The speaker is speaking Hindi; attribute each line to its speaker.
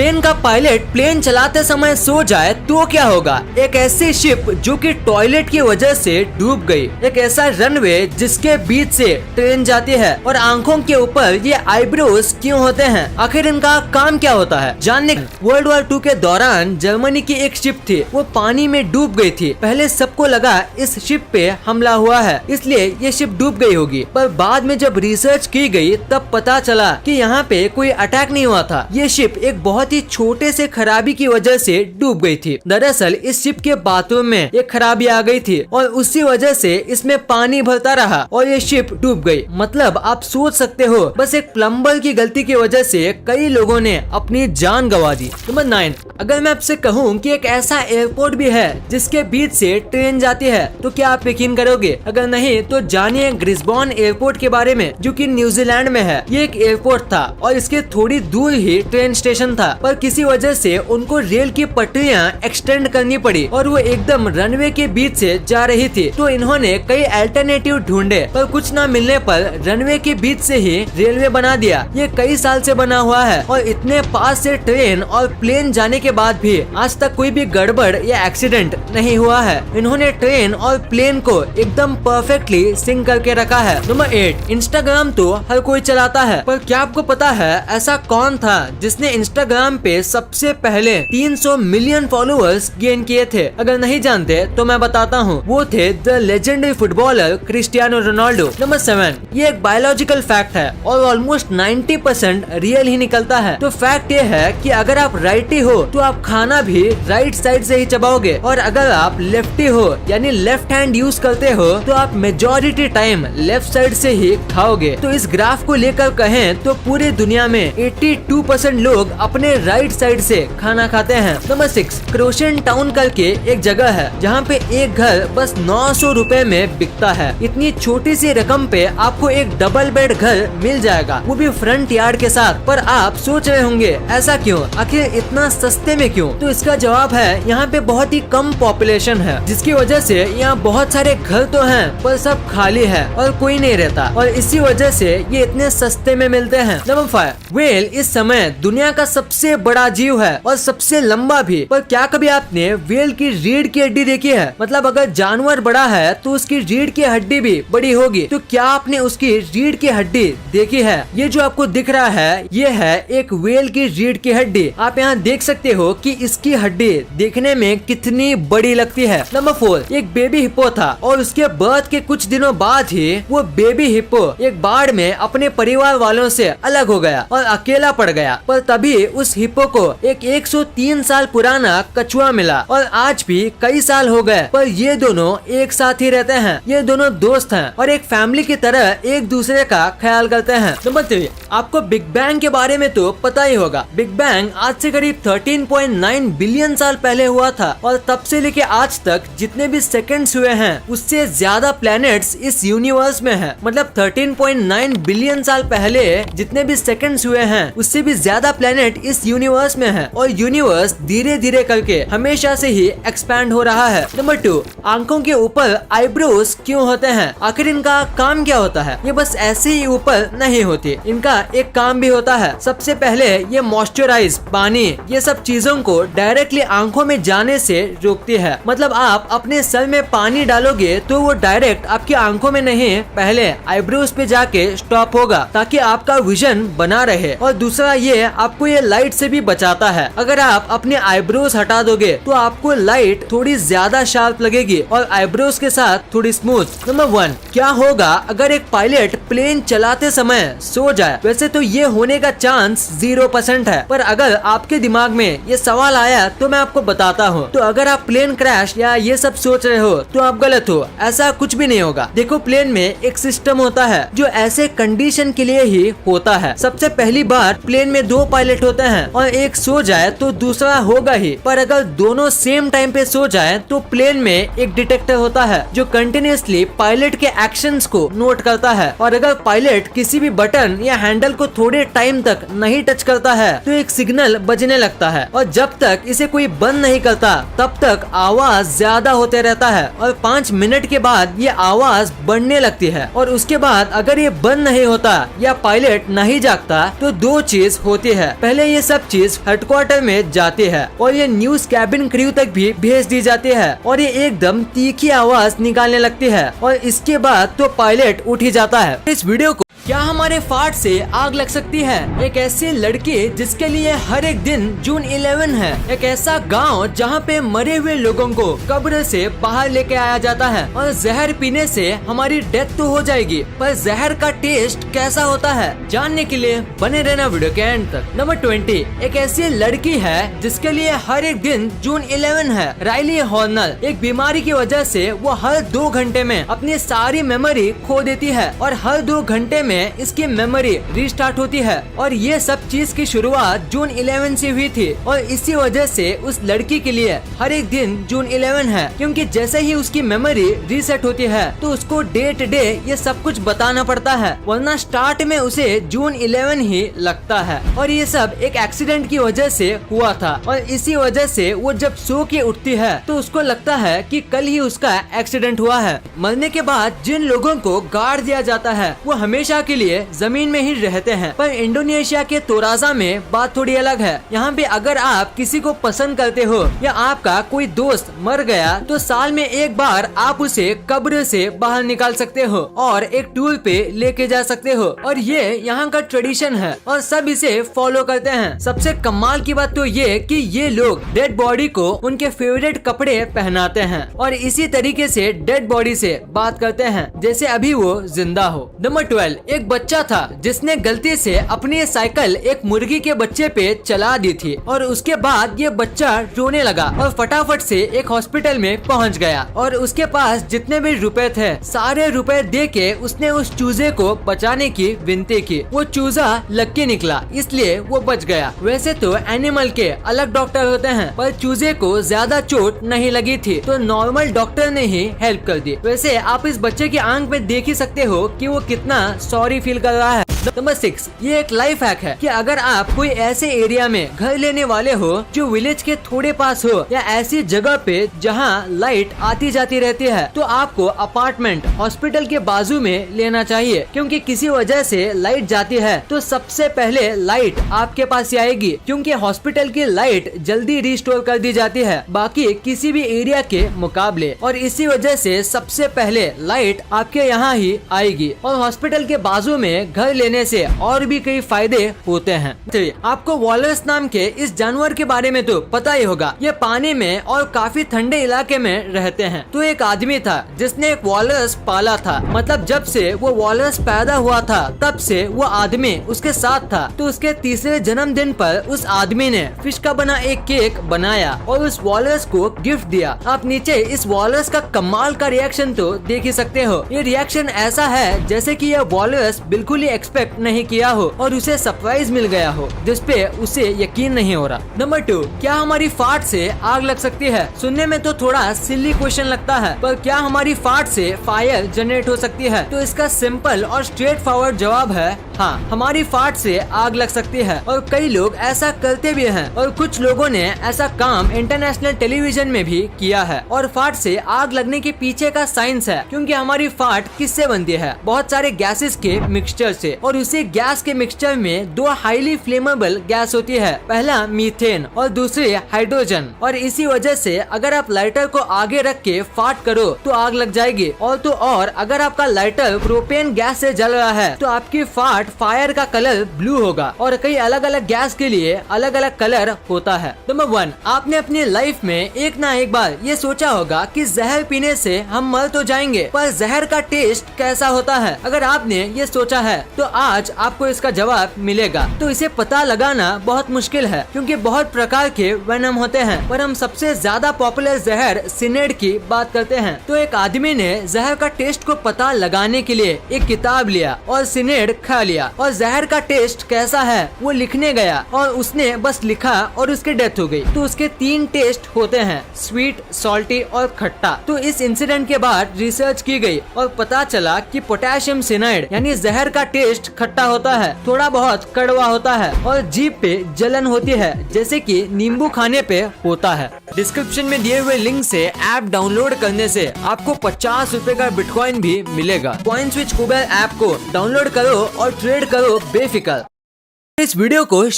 Speaker 1: प्लेन का पायलट प्लेन चलाते समय सो जाए तो क्या होगा? एक ऐसी शिप जो कि टॉयलेट की वजह से डूब गई, एक ऐसा रनवे जिसके बीच से ट्रेन जाती है और आंखों के ऊपर ये आईब्रोज क्यों होते हैं? आखिर इनका काम क्या होता है? जानने वर्ल्ड वॉर 2 के दौरान जर्मनी की एक शिप थी, वो पानी में डूब गई थी। पहले सबको लगा इस शिप पे हमला हुआ है इसलिए ये शिप डूब गई होगी, पर बाद में जब रिसर्च की गई तब पता चला कि यहाँ पे कोई अटैक नहीं हुआ था। ये शिप एक बहुत ही छोटे से खराबी की वजह से डूब गई थी। दरअसल इस शिप के बाथरूम में एक खराबी आ गई थी और उसी वजह से इसमें पानी भरता रहा और ये शिप डूब गई। मतलब आप सोच सकते हो, बस एक प्लम्बर की गलती की वजह से कई लोगों ने अपनी जान गंवा दी। नंबर 9, अगर मैं आपसे कहूँ कि एक ऐसा एयरपोर्ट भी है जिसके बीच से ट्रेन जाती है तो क्या आप यकीन करोगे? अगर नहीं तो जानिए ब्रिस्बेन एयरपोर्ट के बारे में, जो कि न्यूजीलैंड में है। ये एक एयरपोर्ट था और इसके थोड़ी दूर ही ट्रेन स्टेशन था, पर किसी वजह से उनको रेल की पटरियां एक्सटेंड करनी पड़ी और वो एकदम रनवे के बीच से जा रही थी। तो इन्होंने कई अल्टरनेटिव ढूंढे, पर कुछ न मिलने पर रनवे के बीच से ही रेलवे बना दिया। ये कई साल से बना हुआ है और इतने पास से ट्रेन और प्लेन जाने के बाद भी आज तक कोई भी गड़बड़ या एक्सीडेंट नहीं हुआ है। इन्होंने ट्रेन और प्लेन को एकदम परफेक्टली सिंक करके रखा है। नंबर 8, इंस्टाग्राम तो हर कोई चलाता है, पर क्या आपको पता है ऐसा कौन था जिसने इंस्टाग्राम पे सबसे पहले 300 मिलियन फॉलोअर्स गेन किए थे? अगर नहीं जानते तो मैं बताता हूँ, वो थे the legendary footballer Cristiano Ronaldo. Number 7, ये एक बायोलॉजिकल फैक्ट है और ऑलमोस्ट 90% रियल ही निकलता है। तो फैक्ट ये है कि अगर आप राइटी हो तो आप खाना भी राइट साइड से ही चबाओगे, और अगर आप लेफ्टी हो यानी लेफ्ट हैंड यूज करते हो तो आप मेजॉरिटी टाइम लेफ्ट साइड से ही खाओगे। तो इस ग्राफ को लेकर कहें तो पूरी दुनिया में 82% लोग अपने राइट साइड से खाना खाते हैं। नंबर 6, क्रोशन टाउन करके एक जगह है जहाँ पे एक घर बस 900 रुपए में बिकता है। इतनी छोटी सी रकम पे आपको एक डबल बेड घर मिल जाएगा, वो भी फ्रंट यार्ड के साथ। पर आप सोच रहे होंगे ऐसा क्यों, आखिर इतना सस्ते में क्यों? तो इसका जवाब है यहाँ पे बहुत ही कम पॉपुलेशन है, जिसकी वजह से यहाँ बहुत सारे घर तो हैं पर सब खाली है और कोई नहीं रहता, और इसी वजह से ये इतने सस्ते में मिलते हैं। नंबर 5, व्हेल इस समय दुनिया का सबसे बड़ा जीव है और सबसे लंबा भी। पर क्या कभी आपने व्हेल की रीढ़ की हड्डी देखी है? मतलब अगर जानवर बड़ा है तो उसकी रीढ़ की हड्डी भी बड़ी होगी। तो क्या आपने उसकी रीढ़ की हड्डी देखी है? ये जो आपको दिख रहा है ये है एक व्हेल की रीढ़ की हड्डी। आप यहाँ देख सकते हो कि इसकी हड्डी देखने में कितनी बड़ी लगती है। नंबर 4, एक बेबी हिप्पो था और उसके बर्थ के कुछ दिनों बाद ही वो बेबी हिप्पो एक बाढ़ में अपने परिवार वालों से अलग हो गया और अकेला पड़ गया। पर तभी उस हिप्पो को एक 103 साल पुराना कछुआ मिला और आज भी कई साल हो गए पर ये दोनों एक साथ ही रहते हैं। ये दोनों दोस्त हैं और एक फैमिली की तरह एक दूसरे का ख्याल करते हैं। नंबर 3, आपको बिग बैंग के बारे में तो पता ही होगा। बिग बैंग आज से करीब 13.9 बिलियन साल पहले हुआ था और तब से लेके आज तक जितने भी सेकंड्स हुए हैं उससे ज्यादा प्लैनेट्स इस यूनिवर्स में हैं। मतलब 13.9 बिलियन साल पहले जितने भी सेकंड्स हुए हैं उससे भी ज्यादा प्लैनेट इस यूनिवर्स में हैं और यूनिवर्स धीरे धीरे करके हमेशा से ही एक्सपैंड हो रहा है। नंबर 2, आंखों के ऊपर आईब्रोज क्यों होते हैं? आखिर इनका काम क्या होता है? ये बस ऐसे ही ऊपर नहीं होती, इनका एक काम भी होता है। सबसे पहले ये मॉइस्चराइज, पानी, ये सब चीजों को डायरेक्टली आंखों में जाने से रोकती है। मतलब आप अपने सर में पानी डालोगे तो वो डायरेक्ट आपकी आंखों में नहीं, पहले आईब्रोज पे जाके स्टॉप होगा ताकि आपका विजन बना रहे। और दूसरा ये आपको ये लाइट से भी बचाता है। अगर आप अपने आईब्रोज हटा दोगे तो आपको लाइट थोड़ी ज्यादा शार्प लगेगी और आईब्रोज के साथ थोड़ी स्मूथ। नंबर 1, क्या होगा अगर एक पायलट प्लेन चलाते समय सो जाए? वैसे तो ये होने का चांस 0% है, पर अगर आपके दिमाग में ये सवाल आया तो मैं आपको बताता हूँ। तो अगर आप प्लेन क्रैश या ये सब सोच रहे हो तो आप गलत हो, ऐसा कुछ भी नहीं होगा। देखो प्लेन में एक सिस्टम होता है जो ऐसे कंडीशन के लिए ही होता है। सबसे पहली बार प्लेन में 2 पायलट होते हैं और एक सो जाए तो दूसरा होगा ही, पर अगर दोनों सेम टाइम पे सो जाए तो प्लेन में एक डिटेक्टर होता है जो कंटिन्यूअसली पायलट के एक्शंस को नोट करता है, और अगर पायलट किसी भी बटन या हैंडल को थोड़े टाइम तक नहीं टच करता है तो एक सिग्नल बजने लगता है, और जब तक इसे कोई बंद नहीं करता तब तक आवाज ज्यादा होते रहता है और 5 मिनट के बाद ये आवाज बढ़ने लगती है। और उसके बाद अगर ये बंद नहीं होता या पायलट नहीं जागता तो 2 चीज होती है। पहले ये सब चीज हेडक्वार्टर में जाती है और ये न्यूज कैबिन क्रू तक भी भेज दी जाती है और ये एकदम तीखी आवाज निकालने लगती है और इसके बाद तो पायलट उठ ही जाता है। इस वीडियो को क्या हमारे फार्ट से आग लग सकती है? एक ऐसी लड़की जिसके लिए हर एक दिन जून 11 है। एक ऐसा गांव जहां पे मरे हुए लोगों को कब्र से बाहर लेके आया जाता है और जहर पीने से हमारी डेथ तो हो जाएगी, पर जहर का टेस्ट कैसा होता है जानने के लिए बने रहना वीडियो के एंड तक। नंबर 20, एक ऐसी लड़की है जिसके लिए हर एक दिन जून 11 है। राइली हॉर्नर एक बीमारी की वजह से वो हर 2 घंटे में अपनी सारी मेमोरी खो देती है और हर 2 घंटे में इसकी मेमोरी रीस्टार्ट होती है और ये सब चीज की शुरुआत जून 11 से हुई थी और इसी वजह से उस लड़की के लिए हर एक दिन जून 11 है, क्योंकि जैसे ही उसकी मेमोरी रीसेट होती है तो उसको डे टू डे ये सब कुछ बताना पड़ता है, वरना स्टार्ट में उसे जून 11 ही लगता है। और ये सब एक एक्सीडेंट की वजह से हुआ था और इसी वजह से वो जब सो के उठती है तो उसको लगता है कि कल ही उसका एक्सीडेंट हुआ है। मरने के बाद जिन लोगों को गाड़ दिया जाता है वो हमेशा के लिए जमीन में ही रहते हैं, पर इंडोनेशिया के तोराजा में बात थोड़ी अलग है। यहाँ पे अगर आप किसी को पसंद करते हो या आपका कोई दोस्त मर गया तो साल में एक बार आप उसे कब्र से बाहर निकाल सकते हो और एक टूर पे लेके जा सकते हो और ये यहाँ का ट्रेडिशन है और सब इसे फॉलो करते हैं। सबसे कमाल की बात तो ये कि ये लोग डेड बॉडी को उनके फेवरेट कपड़े पहनाते हैं और इसी तरीके से डेड बॉडी से बात करते हैं जैसे अभी वो जिंदा हो। नंबर 12, एक बच्चा था जिसने गलती से अपनी साइकिल एक मुर्गी के बच्चे पे चला दी थी और उसके बाद ये बच्चा रोने लगा और फटाफट से एक हॉस्पिटल में पहुंच गया और उसके पास जितने भी रुपए थे सारे रुपए दे के उसने उस चूजे को बचाने की विनती की। वो चूजा लक्की निकला इसलिए वो बच गया। वैसे तो एनिमल के अलग डॉक्टर होते हैं, पर चूजे को ज्यादा चोट नहीं लगी थी तो नॉर्मल डॉक्टर ने ही हेल्प कर दी। वैसे आप इस बच्चे की आंख में देख ही सकते हो कि वो कितना सॉरी फील कर रहा है। नंबर 6, ये एक लाइफ हैक है कि अगर आप कोई ऐसे एरिया में घर लेने वाले हो जो विलेज के थोड़े पास हो या ऐसी जगह पे जहाँ लाइट आती जाती रहती है तो आपको अपार्टमेंट हॉस्पिटल के बाजू में लेना चाहिए, क्योंकि किसी वजह से लाइट जाती है तो सबसे पहले लाइट आपके पास ही आएगी, क्योंकि हॉस्पिटल की लाइट जल्दी रिस्टोर कर दी जाती है बाकी किसी भी एरिया के मुकाबले, और इसी वजह से सबसे पहले लाइट आपके यहाँ ही आएगी। और हॉस्पिटल के बाजू में घर लेने से और भी कई फायदे होते हैं। चलिए, आपको वॉलरस नाम के इस जानवर के बारे में तो पता ही होगा। ये पानी में और काफी ठंडे इलाके में रहते हैं। तो एक आदमी था जिसने एक वॉलरस पाला था, मतलब जब से वो वॉलरस पैदा हुआ था तब से वो आदमी उसके साथ था। तो उसके तीसरे जन्मदिन पर उस आदमी ने फिश का बना एक केक बनाया और उस वॉलरस को गिफ्ट दिया। आप नीचे इस वॉलरस का कमाल का रिएक्शन तो देख ही सकते हो। ये रिएक्शन ऐसा है जैसे कि यह वॉलरस बिल्कुल ही एक्सपेक्ट नहीं किया हो और उसे सरप्राइज मिल गया हो जिसपे उसे यकीन नहीं हो रहा। नंबर 2, क्या हमारी फाट से आग लग सकती है? सुनने में तो थोड़ा सिली क्वेश्चन लगता है, पर क्या हमारी फाट से फायर जनरेट हो सकती है? तो इसका सिंपल और स्ट्रेट फॉरवर्ड जवाब है हाँ, हमारी फाट से आग लग सकती है और कई लोग ऐसा करते भी हैं और कुछ लोगों ने ऐसा काम इंटरनेशनल टेलीविजन में भी किया है। और फाट से आग लगने के पीछे का साइंस है, क्योंकि हमारी फाट किससे बनती है? बहुत सारे गैसेस के मिक्सचर से, और उसी गैस के मिक्सचर में 2 हाईली फ्लेमेबल गैस होती है, पहला मीथेन और दूसरी हाइड्रोजन। और इसी वजह से अगर आप लाइटर को आगे रख के फाट करो तो आग लग जाएगी, और तो और अगर आपका लाइटर प्रोपेन गैस से जल रहा है तो आपकी फाट फायर का कलर ब्लू होगा, और कई अलग अलग गैस के लिए अलग अलग कलर होता है। नंबर 1, आपने अपनी लाइफ में एक ना एक बार ये सोचा होगा कि जहर पीने से हम मर तो जाएंगे, पर जहर का टेस्ट कैसा होता है? अगर आपने ये सोचा है तो आज आपको इसका जवाब मिलेगा। तो इसे पता लगाना बहुत मुश्किल है, क्योंकि बहुत प्रकार के वेनम होते हैं, पर हम सबसे ज्यादा पॉपुलर जहर सिनेड की बात करते हैं। तो एक आदमी ने जहर का टेस्ट को पता लगाने के लिए एक किताब लिया और सिनेड खा लिया, और जहर का टेस्ट कैसा है वो लिखने गया और उसने बस लिखा और उसकी डेथ हो गई। तो उसके 3 टेस्ट होते हैं, स्वीट, सॉल्टी और खट्टा। तो इस इंसिडेंट के बाद रिसर्च की गई और पता चला कि पोटेशियम सिनाइड यानी जहर का टेस्ट खट्टा होता है, थोड़ा बहुत कड़वा होता है और जीभ पे जलन होती है, जैसे कि नींबू खाने पे होता है। डिस्क्रिप्शन में दिए हुए लिंक से ऐप डाउनलोड करने से आपको 50 रुपए का बिटकॉइन भी मिलेगा। कॉइन स्विच कुबेर ऐप को डाउनलोड करो और ट्रेड करो बेफिक्र। इस वीडियो को